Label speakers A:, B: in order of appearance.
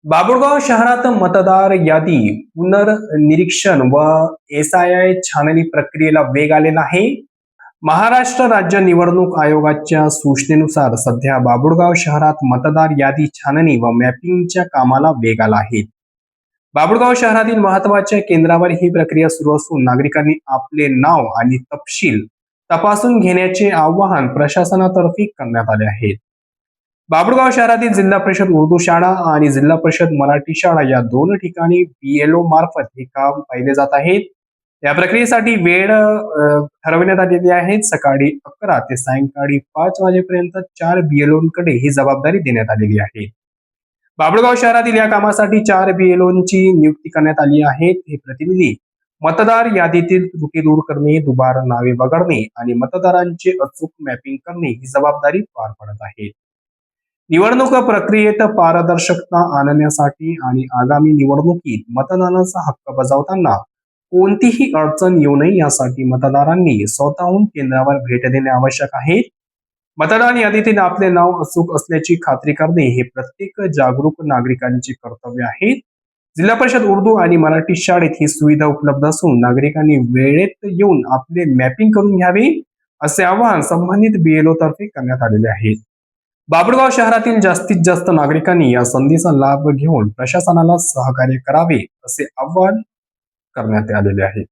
A: बाभुळगाव शहरात मतदार यादी पुनर्निरीक्षण व SII छाननी प्रक्रियेला वेग आलेला आहे. महाराष्ट्र राज्य निवडणूक आयोगाच्या सूचनेनुसार सध्या बाभुळगाव शहरात मतदार यादी छाननी व मॅपिंगच्या कामाला वेग आला आहे. बाभुळगाव शहरातील महत्त्वाच्या केंद्रावर ही प्रक्रिया सुरू असून नागरिकांनी आपले नाव आणि तपशील तपासून घेण्याचे आवाहन प्रशासनातर्फे करण्यात आले आहे. बाभुळगाव शहरातील जिल्हा परिषद उर्दू शाळा आणि जिल्हा परिषद मराठी शाळा या दोन ठिकाणी BLO मार्फत हे काम पाहिले जात आहे. या प्रक्रियेसाठी वेळ ठरवण्यात आलेली आहे. सकाळी 11 ते सायंकाळी 5 वाजेपर्यंत 4 BLOंकडे ही जबाबदारी देण्यात आलेली आहे. बाभुळगाव शहरातील या कामासाठी 4 BLOंची नियुक्ती करण्यात आली आहे. हे प्रतिनिधी मतदार यादीतील त्रुटी दूर करणे, दुबार नावे वगळणे आणि मतदारांचे अचूक मॅपिंग करणे ही जबाबदारी पार पडत आहे. निवडणूक प्रक्रियेत पारदर्शकता आणण्यासाठी आणि आगामी निवडणुकीत मतदानाचा हक्क बजावताना कोणतीही अडचण येऊ नये यासाठी मतदारांनी स्वतःहून केंद्रावर भेट देणे आवश्यक आहे. मतदान यादीतील आपले नाव अचूक असल्याची खात्री करणे हे प्रत्येक जागरूक नागरिकांचे कर्तव्य आहे. जिल्हा परिषद उर्दू आणि मराठी शाळेत ही सुविधा उपलब्ध असून नागरिकांनी वेळेत येऊन आपले मॅपिंग करून घ्यावे असे आवाहन संबंधित BLO तर्फे करण्यात आलेले आहे. बाभुळगाव शहरातील जास्तीत जास्त नागरिकांनी या संधीचा लाभ घेऊन प्रशासनाला सहकार्य करावे असे आवाहन करण्यात आलेले आहे.